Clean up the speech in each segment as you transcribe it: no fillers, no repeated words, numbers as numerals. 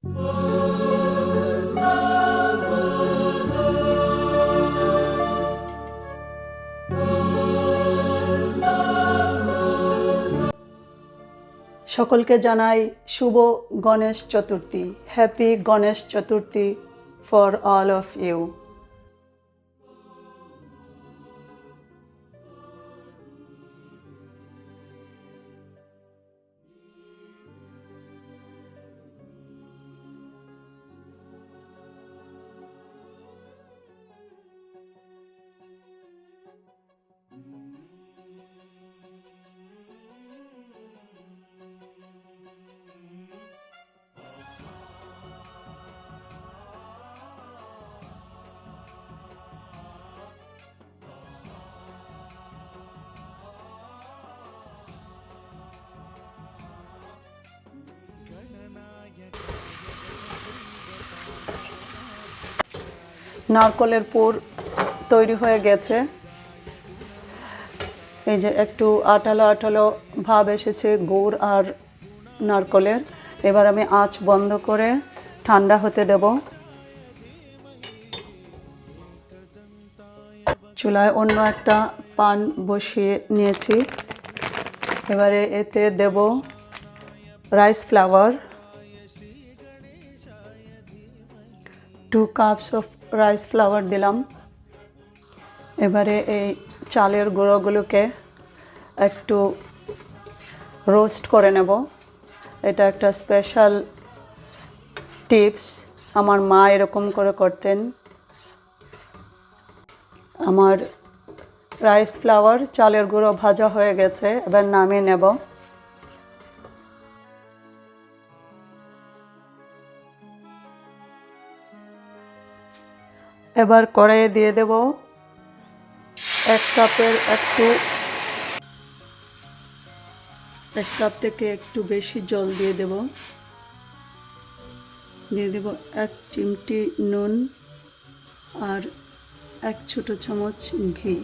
সকলকে জানাই শুভ Ganesh Chaturthi. Happy Ganesh Chaturthi for all of you. নারকেলের পুর তৈরি হয়ে গেছে। এই যে একটু আঠালো আঠালো ভাব এসেছে গুড় আর নারকেলের। এবার আমি আঁচ বন্ধ করে ঠান্ডা হতে দেব। চুলায় অন্য একটা পান বসিয়ে নিয়েছি। এবারে এতে দেব rice flour, 2 cups of rice flour দিলাম। এবারে এই চালের গুঁড়োগুলোকে একটু রোস্ট করে নেব। এটা একটা স্পেশাল টিপস, আমার মা এরকম করে করতেন। আমার রাইস ফ্লাওয়ার চালের গুঁড়ো ভাজা হয়ে গেছে, এবার নামিয়ে নেব। এবার কড়াইয়ে দিয়ে দেব 1 কাপের এক কাপ থেকে একটু বেশি জল দিয়ে দেব। 1 চিমটি নুন আর 1 ছোট চামচ ঘি।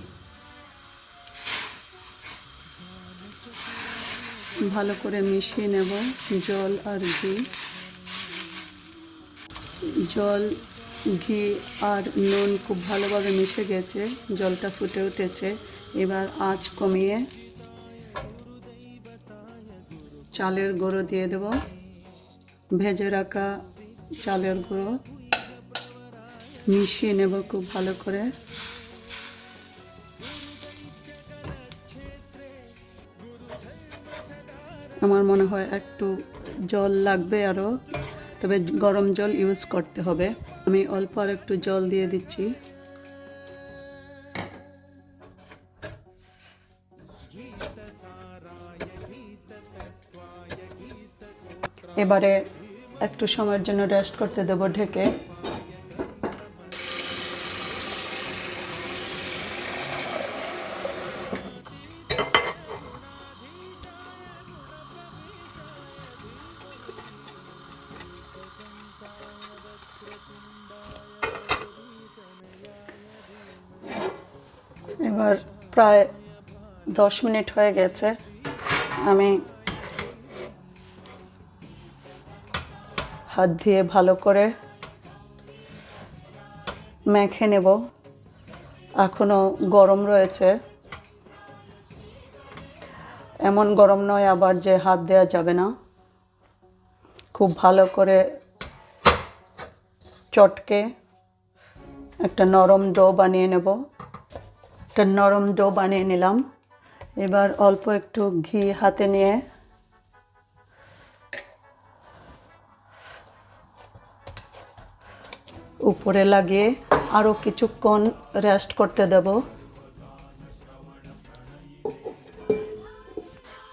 ভালো করে মিশিয়ে নেব জল আর ঘি। জল, ঘি আর নুন খুব ভালোভাবে মিশে গেছে, জলটা ফুটে উঠেছে। এবার আঁচ কমিয়ে চালের গুঁড়ো দিয়ে দেব। ভেজে রাখা চালের গুঁড়ো মিশিয়ে নেব খুব ভালো করে। আমার মনে হয় একটু জল লাগবে আরও, তবে গরম জল ইউজ করতে হবে। আমি অল্প আর একটু জল দিয়ে দিচ্ছি। এবারে একটু সময়ের জন্য রেস্ট করতে দেব ঢেকে। এবার প্রায় 10 মিনিট হয়ে গেছে। আমি হাত দিয়ে ভালো করে মেখে নেব। এখনো গরম রয়েছে, এমন গরম নয় আবার যে হাত দেওয়া যাবে না। খুব ভালো করে চটকে একটা নরম ডো বানিয়ে নেব। একটা নরম ডো বানিয়ে নিলাম। এবার অল্প একটু ঘি হাতে নিয়ে উপরে লাগিয়ে আরও কিছুক্ষণ রেস্ট করতে দেব।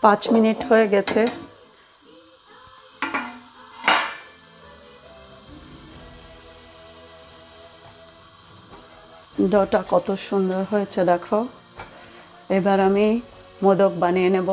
5 মিনিট হয়ে গেছে। ডোটা কত সুন্দর হয়েছে দেখো। এবার আমি মোদক বানিয়ে নেব।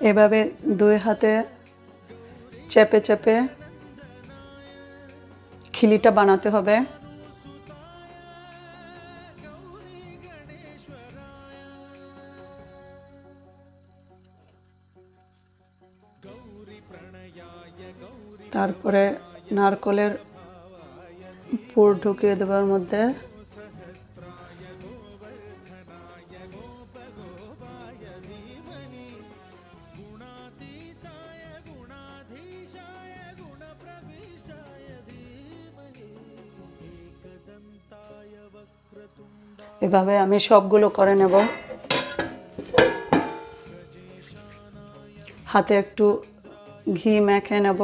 এভাবে দুই হাতে চেপে চেপে খিলিটা বানাতে হবে। তারপরে নারকেলের পুর ঢুকিয়ে দেওয়ার মধ্যে। এভাবে আমি সবগুলো করে নেব। হাতে একটু ঘি মেখে নেব,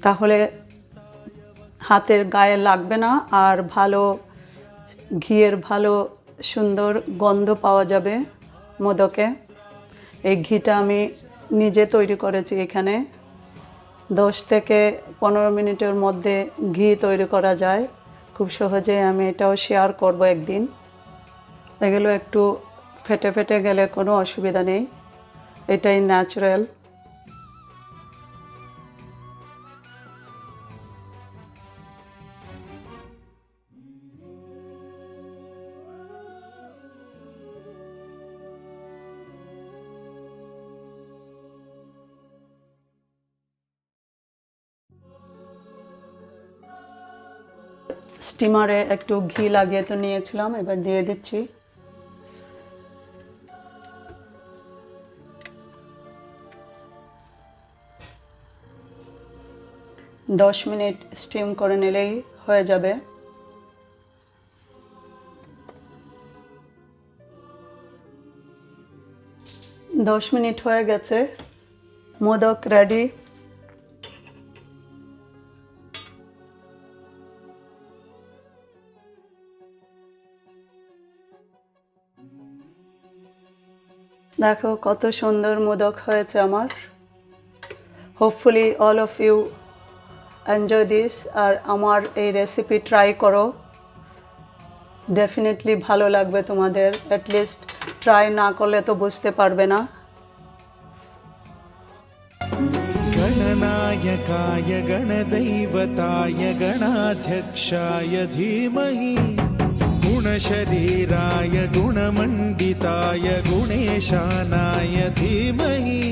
তাহলে হাতের গায়ে লাগবে না, আর ভালো ঘিয়ের ভালো সুন্দর গন্ধ পাওয়া যাবে মোদকে। এই ঘিটা আমি নিজে তৈরি করেছি। এখানে 10 থেকে 15 মিনিটের মধ্যে ঘি তৈরি করা যায় খুব সহজে। আমি এটাও শেয়ার করব একদিন। এগুলো একটু ফেটে ফেটে গেলে কোনো অসুবিধা নেই, এটাই ন্যাচারাল। স্টিমারে একটু ঘি লাগিয়ে তো নিয়েছিলাম, এবার দিয়ে দিচ্ছি। দশ মিনিট স্টিম করে নিলেই হয়ে যাবে। দশ মিনিট হয়ে গেছে, মোদক রেডি। দেখো কত সুন্দর মোদক হয়েছে আমার। Hopefully all of you enjoy this. আর আমার এই রেসিপি ট্রাই করো, ডেফিনেটলি ভালো লাগবে তোমাদের। অ্যাটলিস্ট ট্রাই না করলে তো বুঝতে পারবে না। गणनायकाय गणदैवताय गणाध्यक्षाय धीमहि गुणशरीराय गुणमण्डिताय गुणेशानाय धीमहि